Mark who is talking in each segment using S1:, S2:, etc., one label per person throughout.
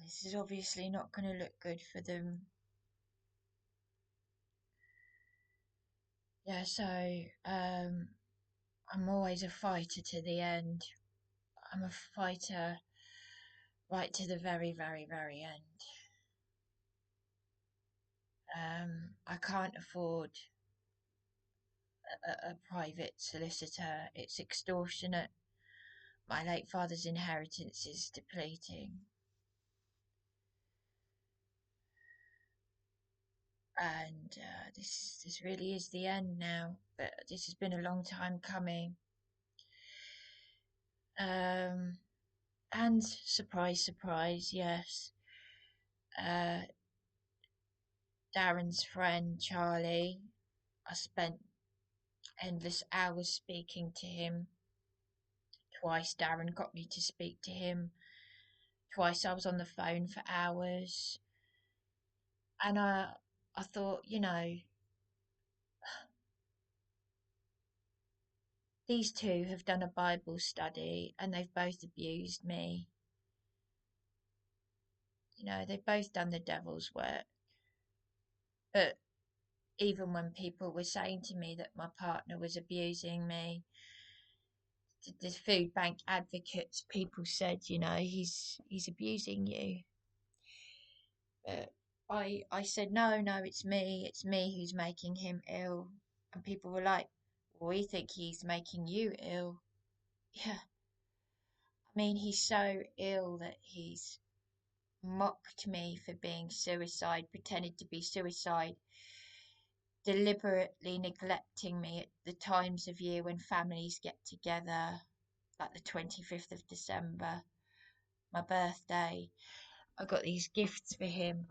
S1: This is obviously not going to look good for them. Yeah, so I'm always a fighter to the end. I'm a fighter right to the very, very, very end. I can't afford a private solicitor. It's extortionate. My late father's inheritance is depleting. And this really is the end now. But this has been a long time coming. And surprise, surprise, yes. Uh, Darren's friend Charlie. I spent endless hours speaking to him. Twice Darren got me to speak to him. Twice I was on the phone for hours. And I thought, these two have done a Bible study and they've both abused me. They've both done the devil's work. But even when people were saying to me that my partner was abusing me, the food bank advocates, people said, he's abusing you. But I said, no, it's me who's making him ill. And people were like, well, we think he's making you ill. Yeah, I mean, he's so ill that he's mocked me for being suicide, pretended to be suicide, deliberately neglecting me at the times of year when families get together, like the 25th of December, my birthday. I got these gifts for him,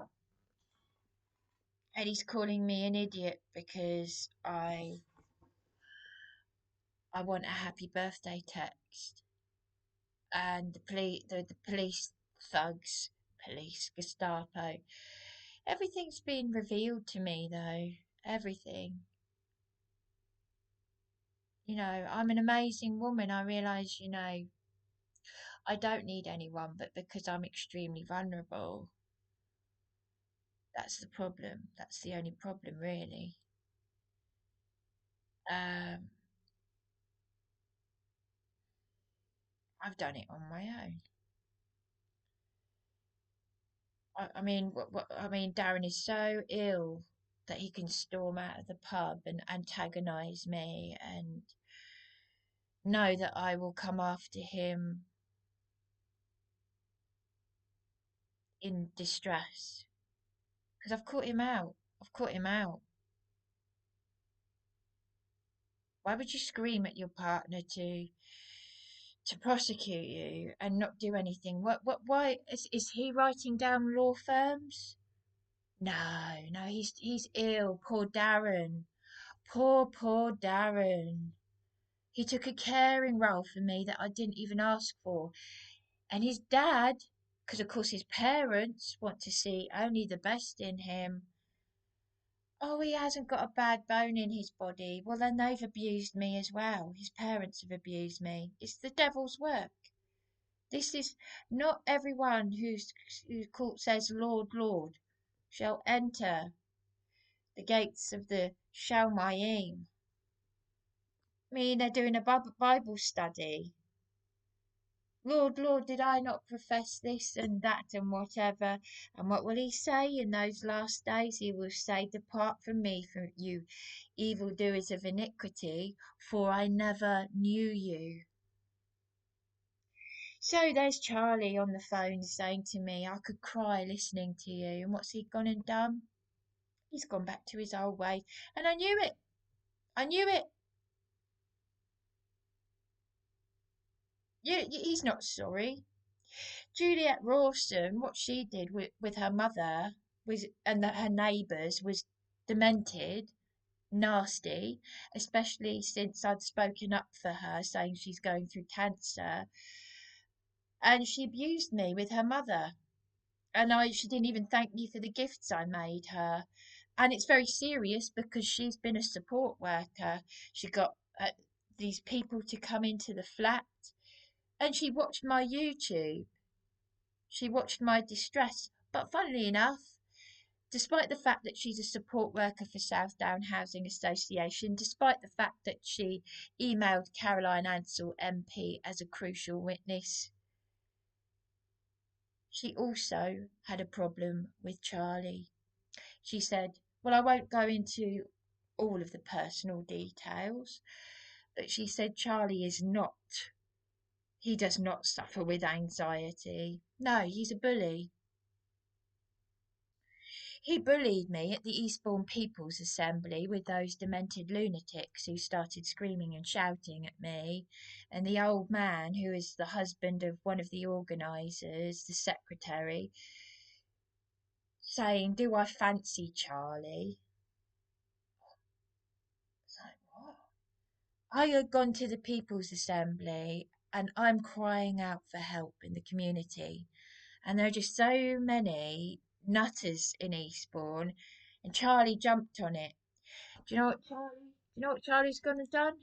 S1: and he's calling me an idiot because I want a happy birthday text. And the police thugs, police, Gestapo, everything's been revealed to me though. Everything. I'm an amazing woman. I realise, I don't need anyone, but because I'm extremely vulnerable, that's the problem. That's the only problem, really. Um, I've done it on my own. I mean, I mean, Darren is so ill that he can storm out of the pub and antagonise me and know that I will come after him in distress because I've caught him out. I've caught him out. Why would you scream at your partner to prosecute you and not do anything? Why is he writing down law firms? No, he's ill. Poor Darren. Poor Darren. He took a caring role for me that I didn't even ask for. And his dad, because of course his parents want to see only the best in him. Oh, he hasn't got a bad bone in his body. Well, then they've abused me as well. His parents have abused me. It's the devil's work. This is not everyone who court says, Lord, Lord, shall enter the gates of the Shalmayim. I mean, they're doing a Bible study. Lord, Lord, did I not profess this and that and whatever? And what will he say in those last days? He will say, depart from me, from you evildoers of iniquity, for I never knew you. So there's Charlie on the phone saying to me, I could cry listening to you. And what's he gone and done? He's gone back to his old way. And I knew it. I knew it. He's not sorry. Juliet Rawson, what she did with her mother and her neighbours was demented, nasty, especially since I'd spoken up for her, saying she's going through cancer. And she abused me with her mother. And she didn't even thank me for the gifts I made her. And it's very serious because she's been a support worker. She got these people to come into the flat and she watched my YouTube. She watched my distress, but funnily enough, despite the fact that she's a support worker for South Down Housing Association, despite the fact that she emailed Caroline Ansell MP as a crucial witness, she also had a problem with Charlie. She said, well, I won't go into all of the personal details, but she said Charlie is not, he does not suffer with anxiety. No, he's a bully. He bullied me at the Eastbourne People's Assembly with those demented lunatics who started screaming and shouting at me, and the old man, who is the husband of one of the organisers, the secretary, saying, do I fancy Charlie? It's like, what? I had gone to the People's Assembly and I'm crying out for help in the community. And there are just so many nutters in Eastbourne, and Charlie jumped on it. Do you know what Charlie's gone and done?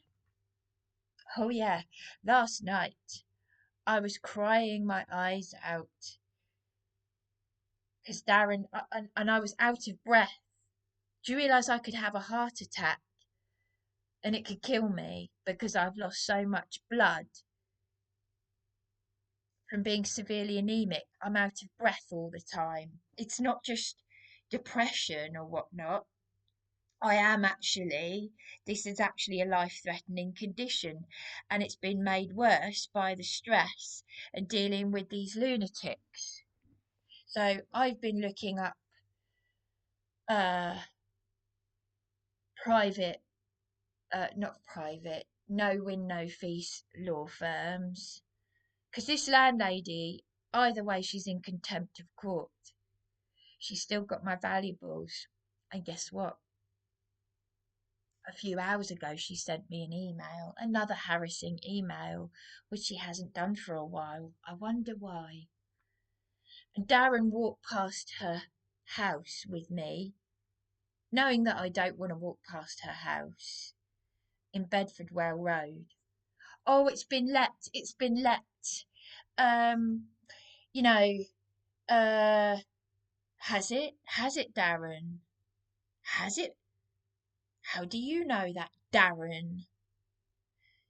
S1: Oh yeah, last night I was crying my eyes out because Darren and I was out of breath. Do you realise I could have a heart attack and it could kill me because I've lost so much blood from being severely anemic? I'm out of breath all the time. It's not just depression or whatnot. I am actually, this is actually a life threatening condition, and it's been made worse by the stress and dealing with these lunatics. So I've been looking up uh, private, not private, no win, no fees law firms, because this landlady, either way, she's in contempt of court. She's still got my valuables. And guess what? A few hours ago, she sent me an email, another harassing email, which she hasn't done for a while. I wonder why. And Darren walked past her house with me, knowing that I don't want to walk past her house in Bedfordwell Road. Oh, it's been let. It's been let. Um, you know, uh, has it? Has it, Darren? Has it? How do you know that, Darren?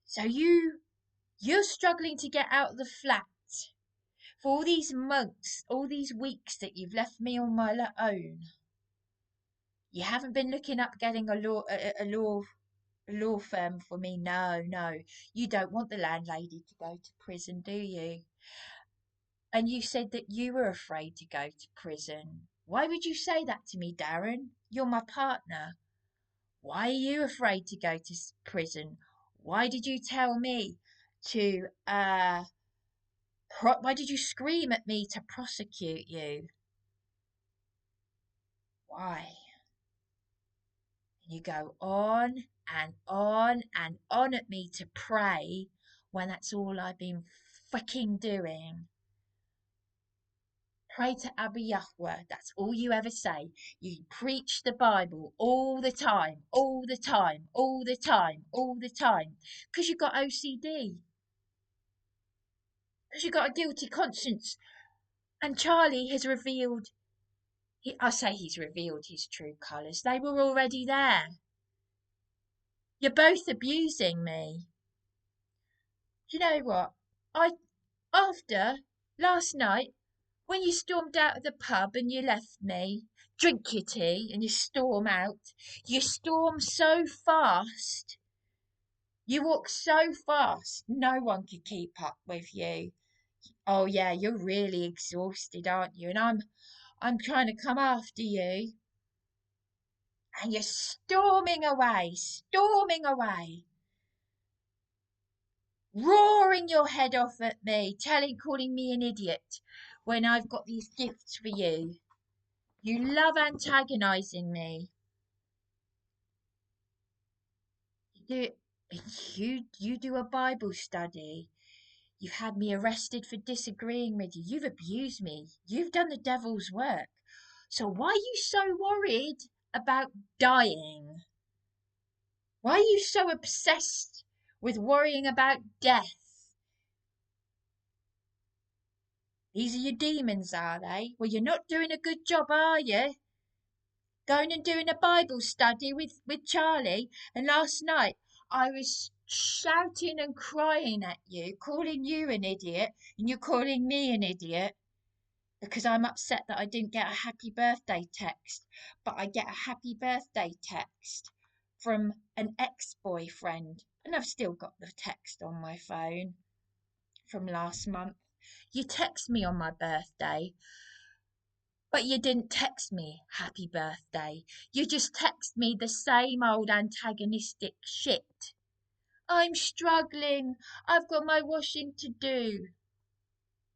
S1: So you're struggling to get out of the flat for all these months, all these weeks that you've left me on my own. You haven't been looking up getting a law firm for me. No, no. You don't want the landlady to go to prison, do you? And you said that you were afraid to go to prison. Why would you say that to me, Darren? You're my partner. Why are you afraid to go to prison? Why did you tell me to why did you scream at me to prosecute you? Why? You go on and on and on at me to pray when that's all I've been fucking doing. Pray to Abba Yahweh. That's all you ever say. You preach the Bible all the time, all the time, all the time, all the time. Because you've got OCD. Because you've got a guilty conscience. And Charlie has revealed, I say he's revealed his true colours. They were already there. You're both abusing me. Do you know what? After last night, when you stormed out of the pub and you left me, drink your tea and you storm out, you storm so fast, you walk so fast, no one could keep up with you. Oh yeah, you're really exhausted, aren't you? And I'm trying to come after you, and you're storming away, roaring your head off at me, calling me an idiot when I've got these gifts for you. You love antagonizing me. You you do a Bible study. You've had me arrested for disagreeing with you. You've abused me. You've done the devil's work. So why are you so worried about dying? Why are you so obsessed with worrying about death? These are your demons, are they? Well, you're not doing a good job, are you? Going and doing a Bible study with Charlie. And last night I was shouting and crying at you, calling you an idiot, and you're calling me an idiot because I'm upset that I didn't get a happy birthday text. But I get a happy birthday text from an ex-boyfriend, and I've still got the text on my phone from last month. You text me on my birthday, but you didn't text me happy birthday. You just text me the same old antagonistic shit. I'm struggling. I've got my washing to do.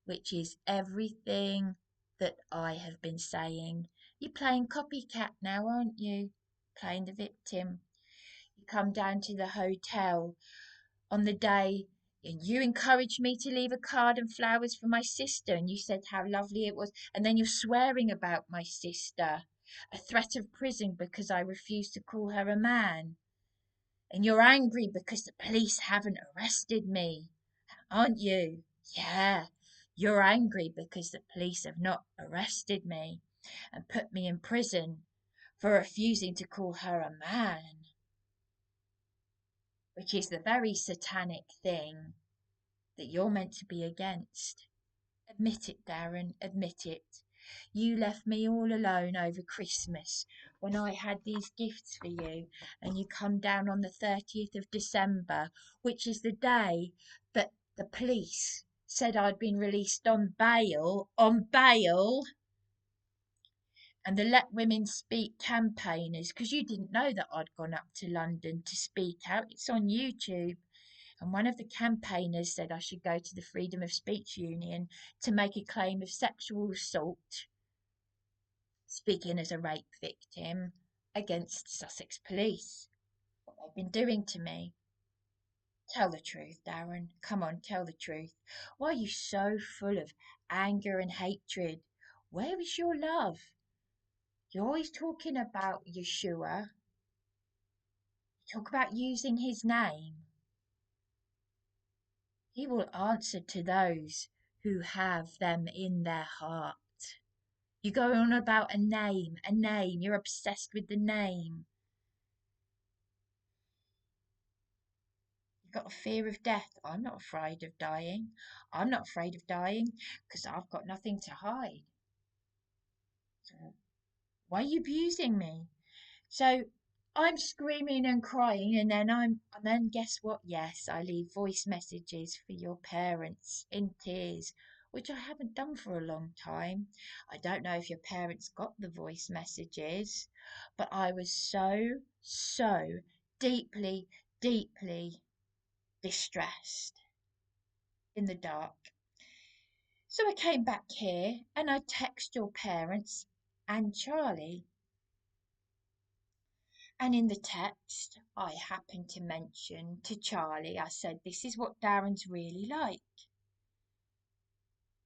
S1: Which is everything that I have been saying. You're playing copycat now, aren't you? Playing the victim. You come down to the hotel on the day and you encouraged me to leave a card and flowers for my sister, and you said how lovely it was, and then you're swearing about my sister, a threat of prison because I refused to call her a man, and you're angry because the police haven't arrested me, aren't you? Yeah, you're angry because the police have not arrested me and put me in prison for refusing to call her a man, which is the very satanic thing that you're meant to be against. Admit it, Darren, admit it. You left me all alone over Christmas when I had these gifts for you, and you come down on the 30th of December, which is the day that the police said I'd been released on bail, and the Let Women Speak campaigners, because you didn't know that I'd gone up to London to speak out. It's on YouTube. And one of the campaigners said I should go to the Freedom of Speech Union to make a claim of sexual assault, speaking as a rape victim, against Sussex police. What they've been doing to me. Tell the truth, Darren. Come on, tell the truth. Why are you so full of anger and hatred? Where is your love? You're always talking about Yeshua. You talk about using his name. He will answer to those who have them in their heart. You go on about a name, a name. You're obsessed with the name. You've got a fear of death. I'm not afraid of dying. I'm not afraid of dying because I've got nothing to hide. So why are you abusing me? So I'm screaming and crying, and then guess what? Yes, I leave voice messages for your parents in tears, which I haven't done for a long time. I don't know if your parents got the voice messages, but I was so deeply, deeply distressed in the dark. So I came back here and I text your parents and Charlie. And in the text, I happened to mention to Charlie, I said, this is what Darren's really like.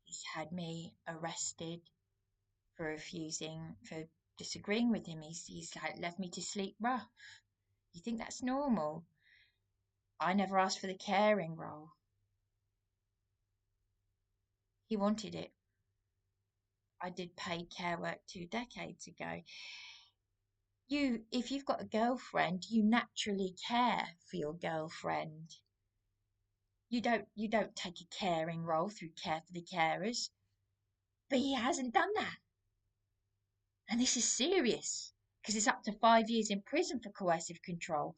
S1: He's had me arrested for disagreeing with him. He's like left me to sleep rough. You think that's normal? I never asked for the caring role. He wanted it. I did paid care work 2 decades ago. If you've got a girlfriend, you naturally care for your girlfriend. You don't take a caring role through care for the carers. But he hasn't done that. And this is serious because it's up to 5 years in prison for coercive control.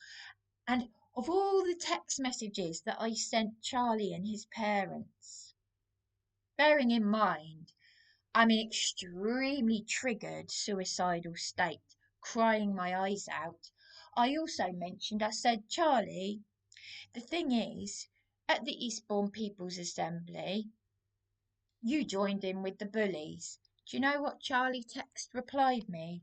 S1: And of all the text messages that I sent Charlie and his parents, bearing in mind I'm in extremely triggered suicidal state, crying my eyes out, I also mentioned, I said, Charlie, the thing is, at the Eastbourne People's Assembly, you joined in with the bullies. Do you know what Charlie text replied me?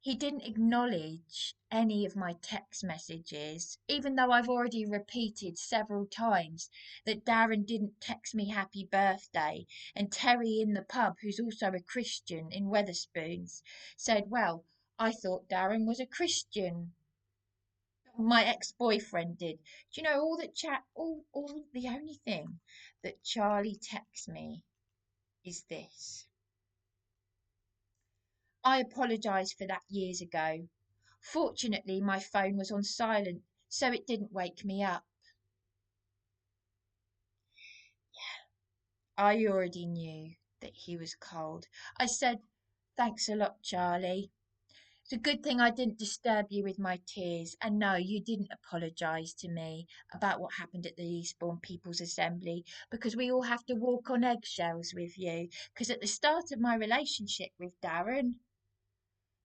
S1: He didn't acknowledge any of my text messages, even though I've already repeated several times that Darren didn't text me happy birthday. And Terry in the pub, who's also a Christian in Wetherspoons, said, well, I thought Darren was a Christian. My ex-boyfriend did. Do you know all the only thing that Charlie texts me is this. I apologised for that years ago. Fortunately, my phone was on silent, so it didn't wake me up. I already knew that he was cold. I said, "Thanks a lot, Charlie. It's a good thing I didn't disturb you with my tears. And no, you didn't apologise to me about what happened at the Eastbourne People's Assembly, because we all have to walk on eggshells with you. Because at the start of my relationship with Darren,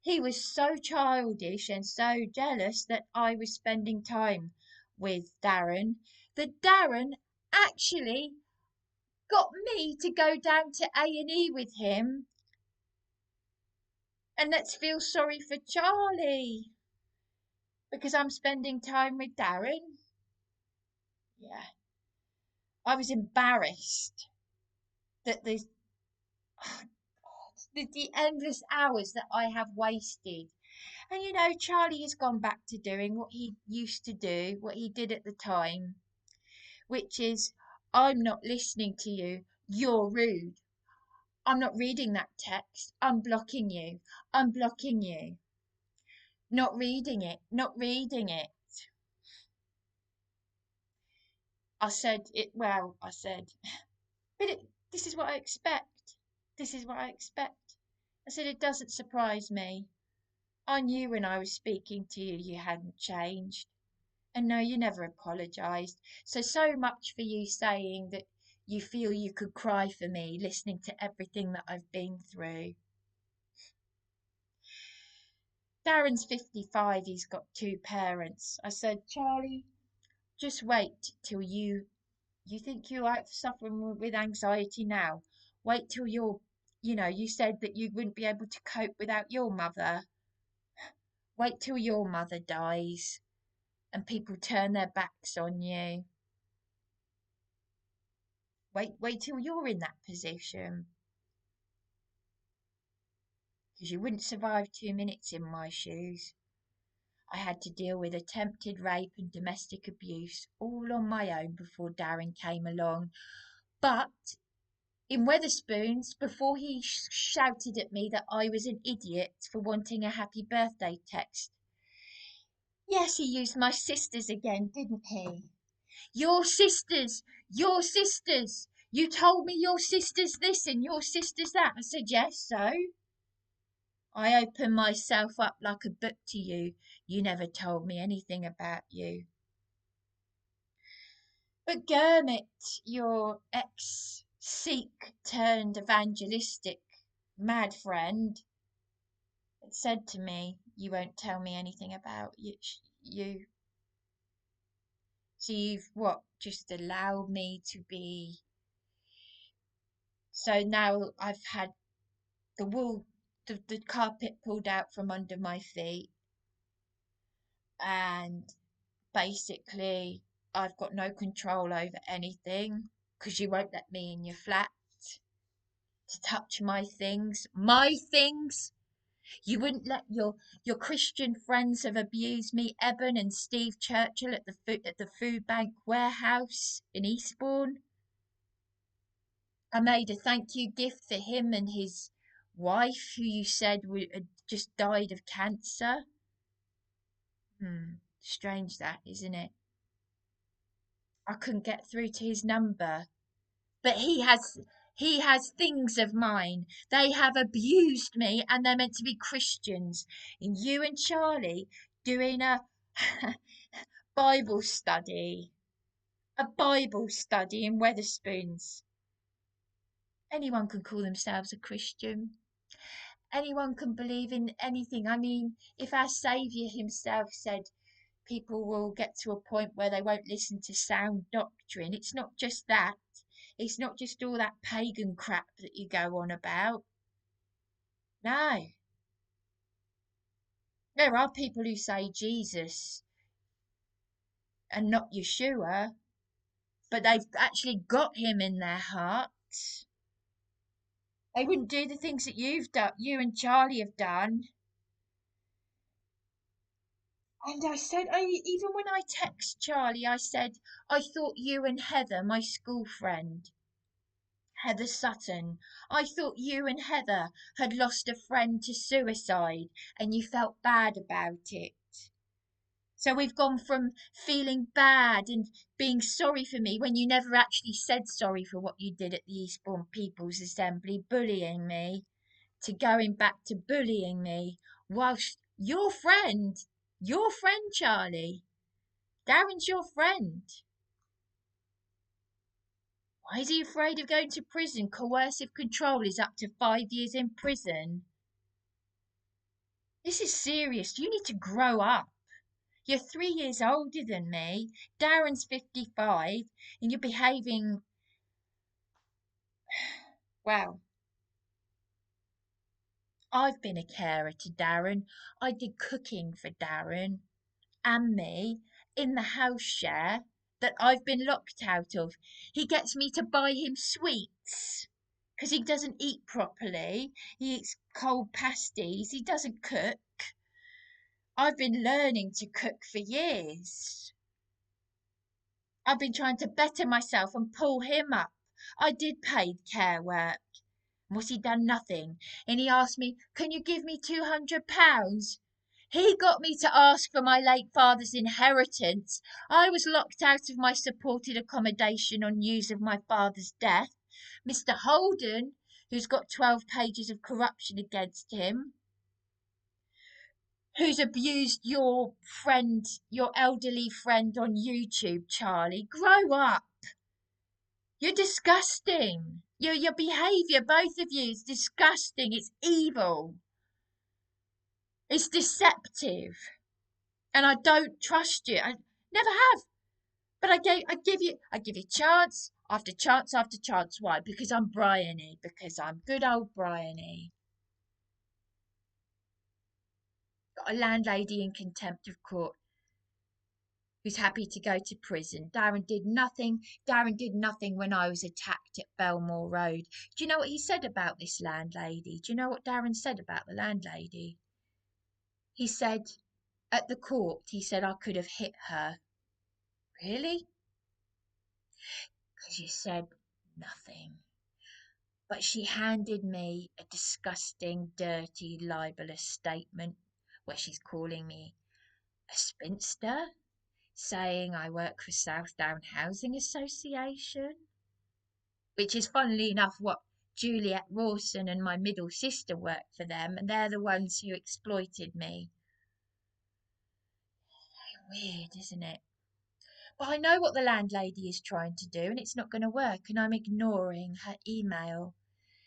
S1: he was so childish and so jealous that I was spending time with Darren, that Darren actually got me to go down to A&E with him. And let's feel sorry for Charlie, because I'm spending time with Darren." Yeah, I was embarrassed that the endless hours that I have wasted. And Charlie has gone back to doing what he used to do, what he did at the time, which is, "I'm not listening to you. You're rude. I'm not reading that text. I'm blocking you. I'm blocking you. Not reading it. Not reading it." I said it well. I said, "But this is what I expect. This is what I expect." I said, "It doesn't surprise me. I knew when I was speaking to you, you hadn't changed. And no, you never apologised. So much for you saying that you feel you could cry for me, listening to everything that I've been through." Darren's 55, he's got two parents. I said, "Charlie, just wait till you think you're out suffering with anxiety now. Wait till you said that you wouldn't be able to cope without your mother. Wait till your mother dies and people turn their backs on you. Wait till you're in that position, because you wouldn't survive 2 minutes in my shoes. I had to deal with attempted rape and domestic abuse all on my own before Darren came along. But in Weatherspoons, before he shouted at me that I was an idiot for wanting a happy birthday text, yes, he used my sisters again, didn't he? Your sisters, your sisters. You told me your sisters this and your sisters that." I said, "Yes, so?" "I opened myself up like a book to you. You never told me anything about you." But Gurmit, your ex-Sikh turned evangelistic mad friend, had said to me, "You won't tell me anything about you. So you've what? Just allowed me to be." So now I've had the wool, the carpet pulled out from under my feet, and basically I've got no control over anything, because you won't let me in your flat to touch my things. My things. You wouldn't let your Christian friends have abused me, Eben and Steve Churchill at the food bank warehouse in Eastbourne. I made a thank you gift for him and his wife, who you said had just died of cancer. Strange that, isn't it? I couldn't get through to his number. But he has things of mine. They have abused me, and they're meant to be Christians. And you and Charlie doing a Bible study. A Bible study in Weatherspoons. Anyone can call themselves a Christian. Anyone can believe in anything. I mean, if our Saviour himself said people will get to a point where they won't listen to sound doctrine, it's not just that. It's not just all that pagan crap that you go on about. No. There are people who say Jesus and not Yeshua, but they've actually got him in their heart. They wouldn't do the things that you and Charlie have done. And I said, even when I text Charlie, I said, "I thought you and Heather, my school friend, Heather Sutton, I thought you and Heather had lost a friend to suicide and you felt bad about it. So we've gone from feeling bad and being sorry for me when you never actually said sorry for what you did at the Eastbourne People's Assembly, bullying me, to going back to bullying me whilst your friend Charlie, Darren's your friend. Why is he afraid of going to prison? Coercive control is up to 5 years in prison. This is serious. You need to grow up. You're 3 years older than me. Darren's 55, and you're behaving. Well, I've been a carer to Darren. I did cooking for Darren and me in the house share that I've been locked out of. He gets me to buy him sweets because he doesn't eat properly. He eats cold pasties. He doesn't cook. I've been learning to cook for years. I've been trying to better myself and pull him up. I did paid care work. Was he done nothing? And he asked me, "Can you give me £200?" He got me to ask for my late father's inheritance. I was locked out of my supported accommodation on news of my father's death. Mr. Holden, who's got 12 pages of corruption against him, who's abused your friend, your elderly friend on YouTube, Charlie. Grow up. You're disgusting. Your behaviour, both of you, is disgusting. It's evil. It's deceptive. And I don't trust you. I never have. But I give you chance after chance after chance. Why? Because I'm Bryony. Because I'm good old Bryony. Got a landlady in contempt of court who's happy to go to prison. Darren did nothing. Darren did nothing when I was attacked at Belmore Road. Do you know what he said about this landlady? Do you know what Darren said about the landlady? He said at the court, he said I could have hit her. Really? Because you said nothing. But she handed me a disgusting, dirty, libelous statement where she's calling me a spinster, saying I work for Southdown Housing Association, which is funnily enough what Juliet Rawson and my middle sister work for them, and they're the ones who exploited me. Weird, isn't it? But I know what the landlady is trying to do, and it's not going to work, and I'm ignoring her email.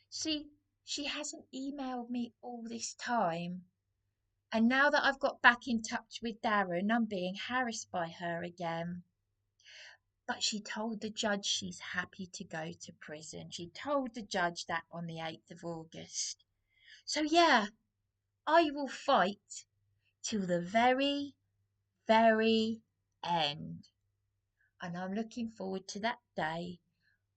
S1: See, she hasn't emailed me all this time. And now that I've got back in touch with Darren, I'm being harassed by her again. But she told the judge she's happy to go to prison. She told the judge that on the 8th of August. So, yeah, I will fight till the very, very end. And I'm looking forward to that day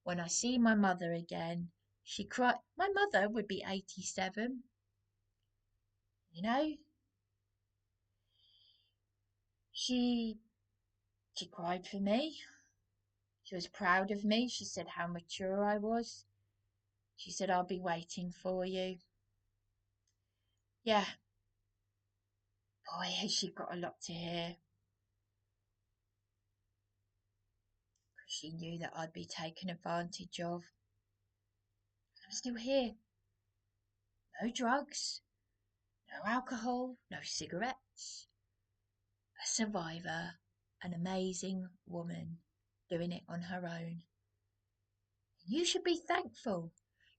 S1: when I see my mother again. She cried. My mother would be 87. You know, she she cried for me. She was proud of me. She said how mature I was. She said I'll be waiting for you. Yeah, boy, has she got a lot to hear. She knew that I'd be taken advantage of. I'm still here. No drugs, no alcohol, no cigarettes. A survivor, an amazing woman doing it on her own. You should be thankful.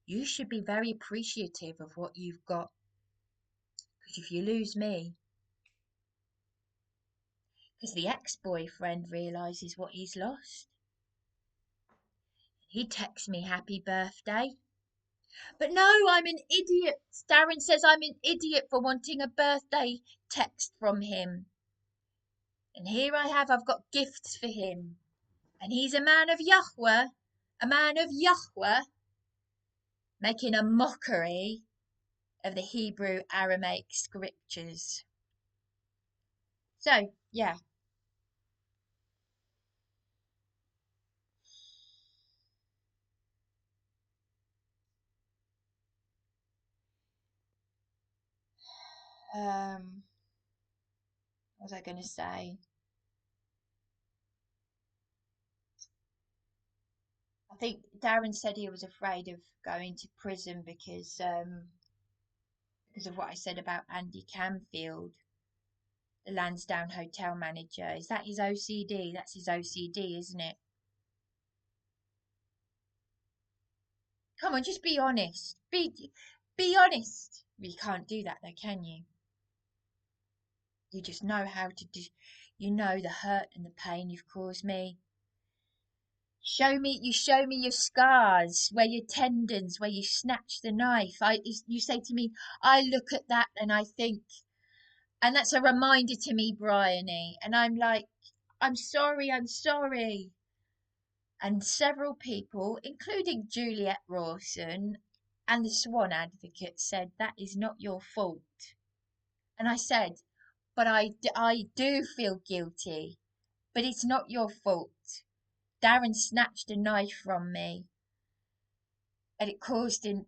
S1: You should be very appreciative of what you've got. Because if you lose me, because the ex-boyfriend realises what he's lost, he texts me happy birthday. But no, I'm an idiot. Darren says I'm an idiot for wanting a birthday text from him. And here I have, I've got gifts for him. And he's a man of Yahweh, making a mockery of the Hebrew Aramaic scriptures. So, yeah. what was I going to say? I think Darren said he was afraid of going to prison because of what I said about Andy Camfield, the Lansdowne hotel manager. Is that his OCD? That's his OCD, isn't it? Come on, just be honest. Be honest. Well, you can't do that though, can you? You just know how to do. You know the hurt and the pain you've caused me. You show me your scars, where your tendons, where you snatch the knife. You say to me, I look at that and I think, and that's a reminder to me, Bryony. And I'm like, I'm sorry, I'm sorry. And several people, including Juliet Rawson and the Swan advocate, said that is not your fault. And I said, but I do feel guilty, but it's not your fault. Darren snatched a knife from me and it caused him,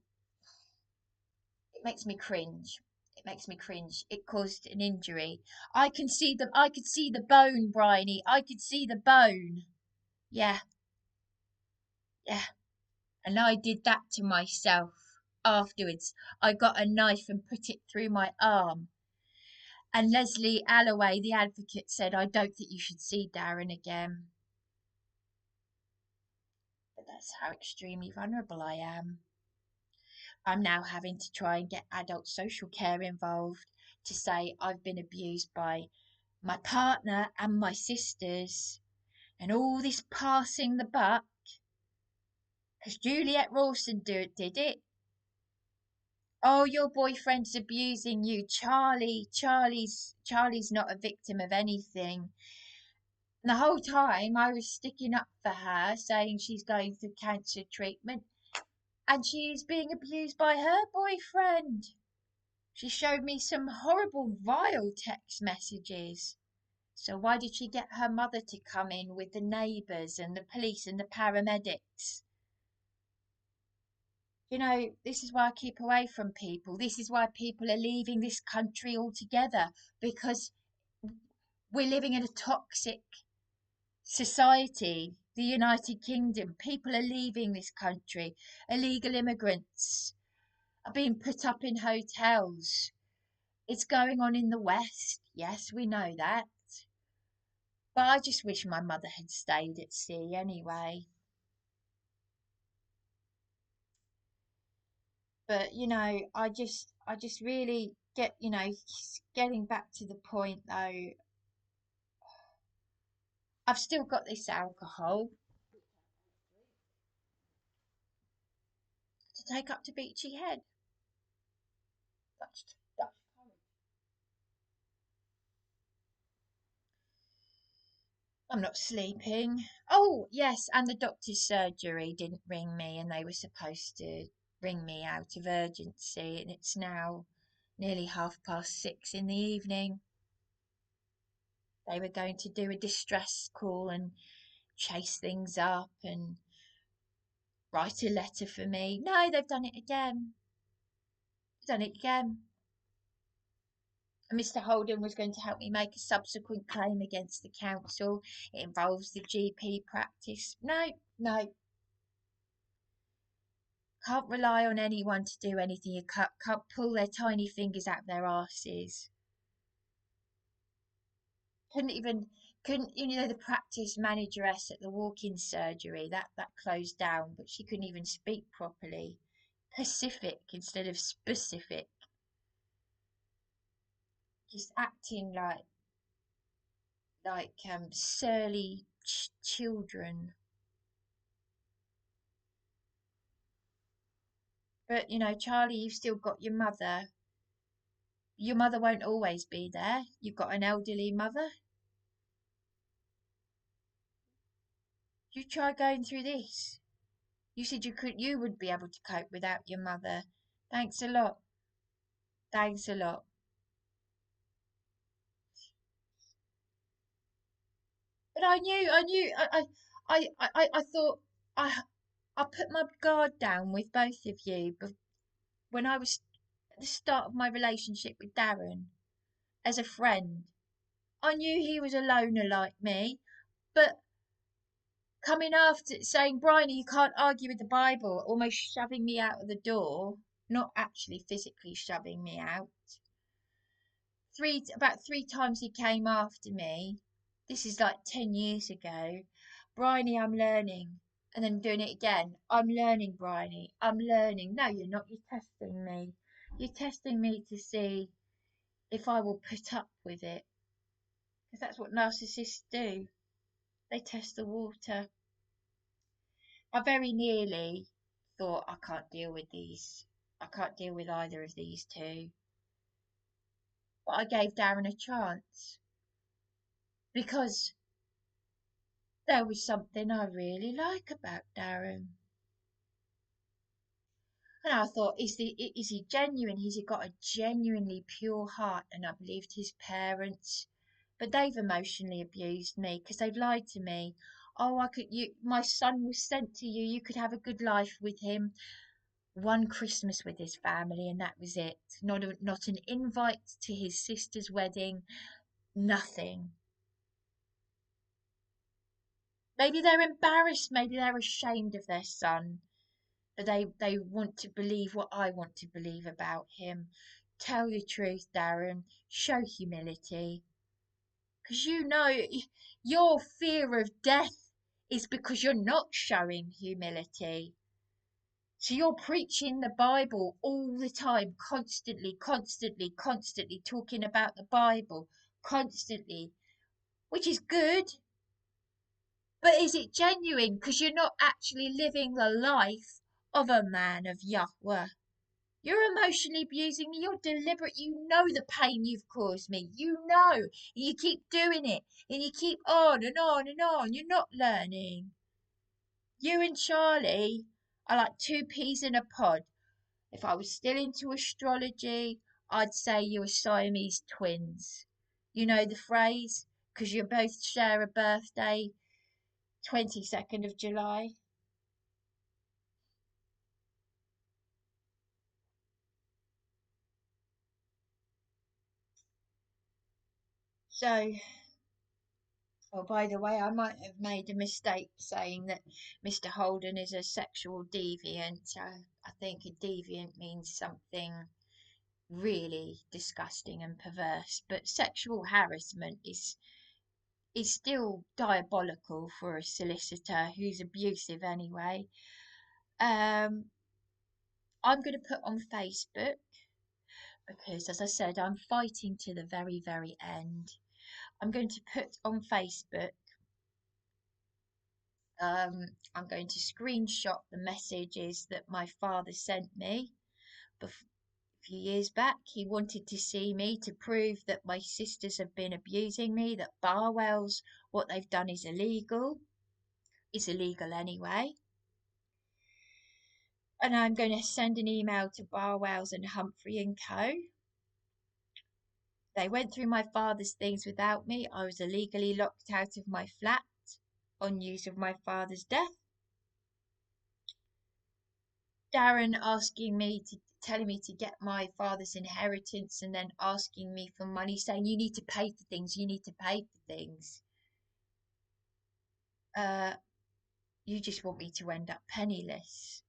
S1: it makes me cringe. It makes me cringe. It caused an injury. I could see the bone, Bryony. I could see the bone. Yeah, yeah. And I did that to myself afterwards. I got a knife and put it through my arm. And Leslie Alloway, the advocate, said, I don't think you should see Darren again. But that's how extremely vulnerable I am. I'm now having to try and get adult social care involved to say I've been abused by my partner and my sisters, and all this passing the buck because Juliet Rawson did it. Oh, your boyfriend's abusing you, Charlie's not a victim of anything. And the whole time I was sticking up for her, saying she's going through cancer treatment, and she's being abused by her boyfriend. She showed me some horrible, vile text messages. So why did she get her mother to come in with the neighbours and the police and the paramedics? You know, this is why I keep away from people. This is why people are leaving this country altogether, because we're living in a toxic society. The United Kingdom, people are leaving this country. Illegal immigrants are being put up in hotels. It's going on in the West. Yes, we know that. But I just wish my mother had stayed at sea anyway. But I just really get, getting back to the point though, I've still got this alcohol to take up to Beachy Head. That's I'm not sleeping. Oh, yes, and the doctor's surgery didn't ring me, and they were supposed to ring me out of urgency, and it's now nearly 6:30 in the evening. They were going to do a distress call and chase things up and write a letter for me. No, they've done it again. Done it again. And Mr. Holden was going to help me make a subsequent claim against the council. It involves the GP practice. No, no, can't rely on anyone to do anything. You can't pull their tiny fingers out their arses. Couldn't even couldn't the practice manageress at the walk-in surgery that closed down, but she couldn't even speak properly. Pacific instead of specific. Just acting like surly children. But Charlie, you've still got your mother. Your mother won't always be there. You've got an elderly mother. You try going through this. You said you would be able to cope without your mother. Thanks a lot. Thanks a lot. But I thought I put my guard down with both of you when I was at the start of my relationship with Darren. as a friend. I knew he was a loner like me, but coming after saying, Bryony, you can't argue with the Bible, almost shoving me out of the door, not actually physically shoving me out. About three times he came after me. This is like 10 years ago. Bryony, I'm learning. And then doing it again. I'm learning, Bryony. I'm learning. No, you're not. You're testing me. You're testing me to see if I will put up with it. Because that's what narcissists do. They test the water. I very nearly thought, I can't deal with these. I can't deal with either of these two. But I gave Darren a chance because there was something I really like about Darren. And I thought, is he genuine? Has he got a genuinely pure heart? And I believed his parents, but they've emotionally abused me because they've lied to me. Oh, my son was sent to you. You could have a good life with him. One Christmas with his family, and that was it. Not an invite to his sister's wedding. Nothing. Maybe they're embarrassed. Maybe they're ashamed of their son. But they want to believe what I want to believe about him. Tell the truth, Darren. Show humility. Because you know your fear of death is because you're not showing humility. So you're preaching the Bible all the time, constantly, constantly, constantly talking about the Bible, constantly, which is good. But is it genuine? Because you're not actually living the life of a man of Yahweh. You're emotionally abusing me. You're deliberate. You know the pain you've caused me. You know. And you keep doing it. And you keep on and on and on. You're not learning. You and Charlie are like two peas in a pod. If I was still into astrology, I'd say you were Siamese twins. You know the phrase? Because you both share a birthday, 22nd of July. So, oh, by the way, I might have made a mistake saying that Mr. Holden is a sexual deviant. I think a deviant means something really disgusting and perverse, but sexual harassment is still diabolical for a solicitor who's abusive anyway. Um, I'm going to put on Facebook because, as I said, I'm fighting to the very, very end. I'm going to put on Facebook. I'm going to screenshot the messages that my father sent me a few years back. He wanted to see me to prove that my sisters have been abusing me, that Barwell's, what they've done is illegal. It's illegal anyway. And I'm going to send an email to Barwell's and Humphrey and Co. They went through my father's things without me. I was illegally locked out of my flat on news of my father's death. Darren asking me to telling me to get my father's inheritance and then asking me for money, saying you need to pay for things, you need to pay for things. You just want me to end up penniless.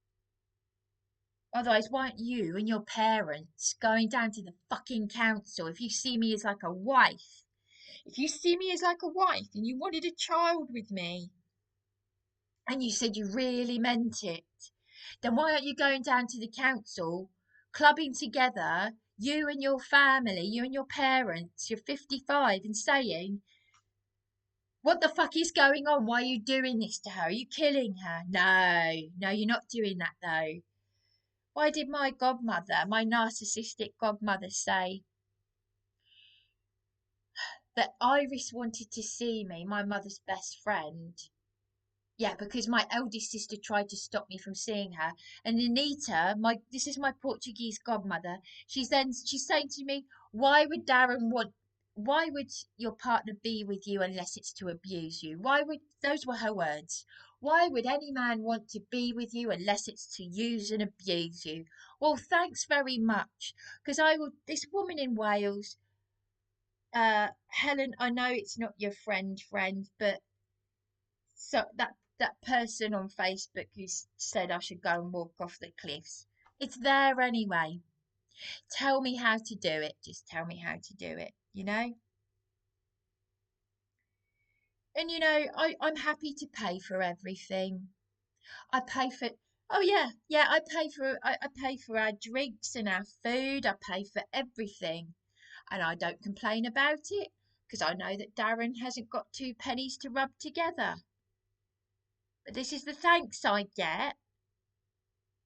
S1: Otherwise, why aren't you and your parents going down to the fucking council if you see me as like a wife? If you see me as like a wife and you wanted a child with me and you said you really meant it, then why aren't you going down to the council, clubbing together, you and your family, you and your parents, you're 55, and saying, what the fuck is going on? Why are you doing this to her? Are you killing her? No, no, you're not doing that though. Why did my godmother, my narcissistic godmother, say that Iris wanted to see me, my mother's best friend? Yeah, because my eldest sister tried to stop me from seeing her. And Anita, this is my Portuguese godmother. She's saying to me, why would your partner be with you unless it's to abuse you? Those were her words. Why would any man want to be with you unless it's to use and abuse you? Well, thanks very much. Because this woman in Wales, Helen, I know it's not your friend, but so that person on Facebook who said I should go and walk off the cliffs, it's there anyway. Tell me how to do it. Just tell me how to do it, you know? And I'm happy to pay for everything. I pay for Oh yeah, I pay for our drinks and our food. I pay for everything. And I don't complain about it because I know that Darren hasn't got two pennies to rub together. But this is the thanks I get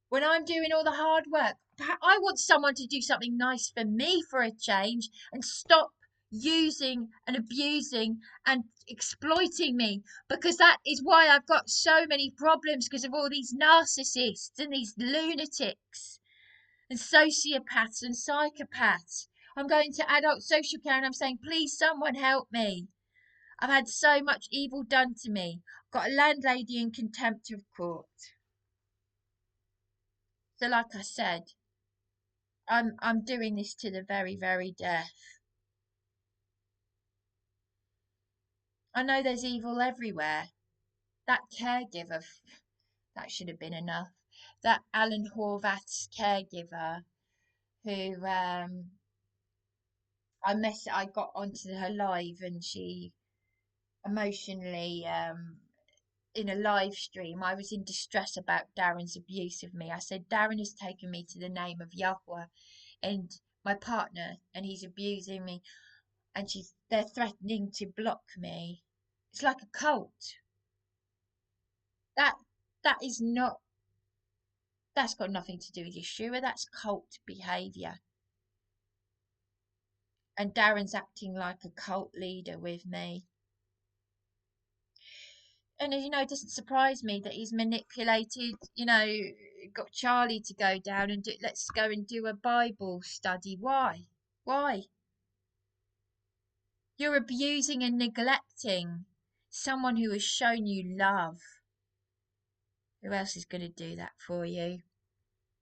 S1: when I'm doing all the hard work. I want someone to do something nice for me for a change and stop using and abusing and exploiting me, because that is why I've got so many problems, because of all these narcissists and these lunatics and sociopaths and psychopaths. I'm going to adult social care and I'm saying, please, someone help me. I've had so much evil done to me. I've got a landlady in contempt of court. So, like I said, I'm doing this to the very, very death. I know there's evil everywhere. That caregiver, that should have been enough. That Alan Horvath's caregiver, who I got onto her live, and she emotionally in a live stream, I was in distress about Darren's abuse of me. I said, Darren has taken me to the name of Yahweh and my partner, and he's abusing me, and they're threatening to block me. It's like a cult. That that is not That's got nothing to do with Yeshua. That's cult behaviour. And Darren's acting like a cult leader with me. And it doesn't surprise me that he's manipulated, got Charlie to go down and let's go and do a Bible study. Why? Why? You're abusing and neglecting someone who has shown you love. Who else is going to do that for you?